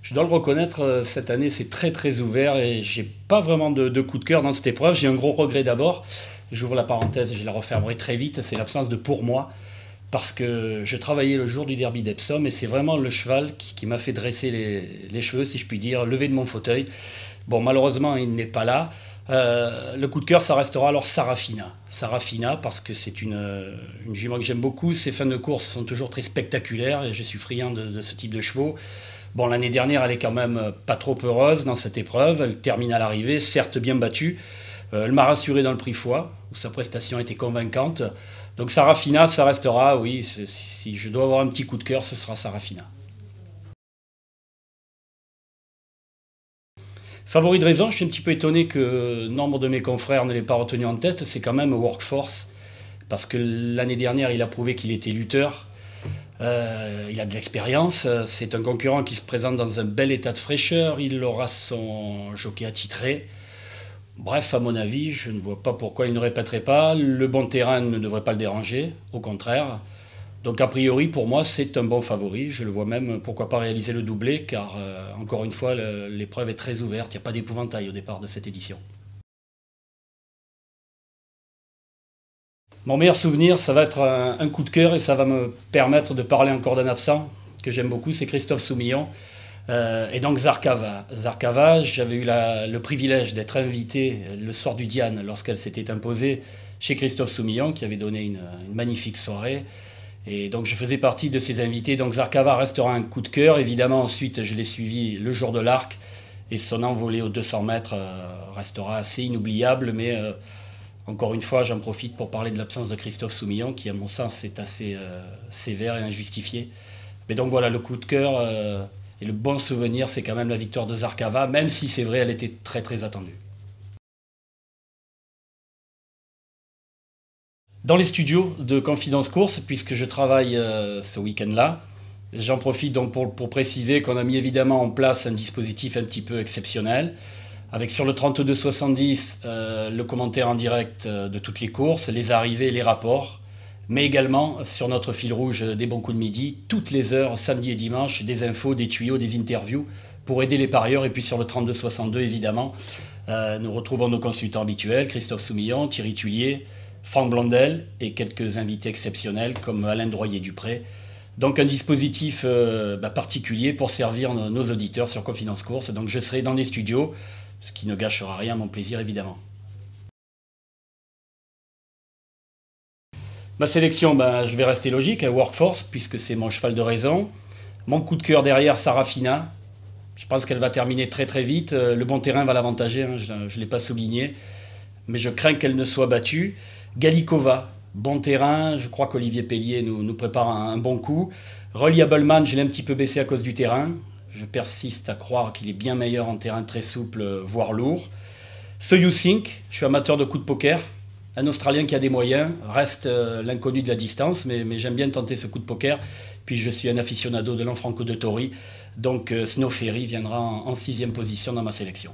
Je dois le reconnaître, cette année c'est très ouvert et j'ai pas vraiment de coup de cœur dans cette épreuve. J'ai un gros regret d'abord, j'ouvre la parenthèse et je la refermerai très vite, c'est l'absence de Pour moi, parce que je travaillais le jour du derby d'Epsom et c'est vraiment le cheval qui m'a fait dresser les cheveux, si je puis dire, lever de mon fauteuil. Bon, malheureusement il n'est pas là. Le coup de cœur, ça restera alors Sarafina. Sarafina, parce que c'est une jument que j'aime beaucoup. Ses fins de course sont toujours très spectaculaires et je suis friand de ce type de chevaux. Bon, l'année dernière, elle est quand même pas trop heureuse dans cette épreuve. Elle termine à l'arrivée, certes bien battue. Elle m'a rassuré dans le prix Foix, où sa prestation était convaincante. Donc Sarafina, ça restera, oui, si je dois avoir un petit coup de cœur, ce sera Sarafina. Favori de raison, je suis un petit peu étonné que nombre de mes confrères ne l'aient pas retenu en tête, c'est quand même Workforce, parce que l'année dernière, il a prouvé qu'il était lutteur. Il a de l'expérience, c'est un concurrent qui se présente dans un bel état de fraîcheur, il aura son jockey attitré. Bref, à mon avis, je ne vois pas pourquoi il ne répéterait pas. Le bon terrain ne devrait pas le déranger, au contraire. Donc a priori, pour moi, c'est un bon favori. Je le vois même, pourquoi pas réaliser le doublé, car encore une fois, l'épreuve est très ouverte. Il n'y a pas d'épouvantail au départ de cette édition. Mon meilleur souvenir, ça va être un coup de cœur et ça va me permettre de parler encore d'un absent que j'aime beaucoup, c'est Christophe Soumillon. Et donc Zarkava. Zarkava, j'avais eu le privilège d'être invité le soir du Diane lorsqu'elle s'était imposée chez Christophe Soumillon, qui avait donné une magnifique soirée. Et donc je faisais partie de ces invités. Donc Zarkava restera un coup de cœur. Évidemment, ensuite, je l'ai suivi le jour de l'Arc. Et son envolée aux 200 mètres restera assez inoubliable. Mais encore une fois, j'en profite pour parler de l'absence de Christophe Soumillon, qui à mon sens est assez sévère et injustifié. Mais donc voilà, le coup de cœur et le bon souvenir, c'est quand même la victoire de Zarkava, même si c'est vrai, elle était très attendue. Dans les studios de Confidence Course, puisque je travaille ce week-end-là, j'en profite donc pour préciser qu'on a mis évidemment en place un dispositif un petit peu exceptionnel, avec sur le 32-70 le commentaire en direct de toutes les courses, les arrivées et les rapports, mais également sur notre fil rouge des bons coups de midi, toutes les heures, samedi et dimanche, des infos, des tuyaux, des interviews pour aider les parieurs. Et puis sur le 32-62, évidemment, nous retrouvons nos consultants habituels, Christophe Soumillon, Thierry Tullier, Franck Blondel et quelques invités exceptionnels comme Alain Droyer-Dupré. Donc un dispositif particulier pour servir nos auditeurs sur Confidence Course. Donc je serai dans les studios, ce qui ne gâchera rien à mon plaisir évidemment. Ma sélection, je vais rester logique, Workforce, puisque c'est mon cheval de raison. Mon coup de cœur derrière, Sarafina. Je pense qu'elle va terminer très vite. Le bon terrain va l'avantager, je ne l'ai pas souligné. Mais je crains qu'elle ne soit battue. Galikova, bon terrain. Je crois qu'Olivier Pellier nous prépare un bon coup. Reliableman, je l'ai un petit peu baissé à cause du terrain. Je persiste à croire qu'il est bien meilleur en terrain très souple, voire lourd. So You Think, je suis amateur de coups de poker. Un Australien qui a des moyens, reste l'inconnu de la distance, mais j'aime bien tenter ce coup de poker. Puis je suis un aficionado de Lanfranco de Tori, donc Snow Ferry viendra en 6e position dans ma sélection.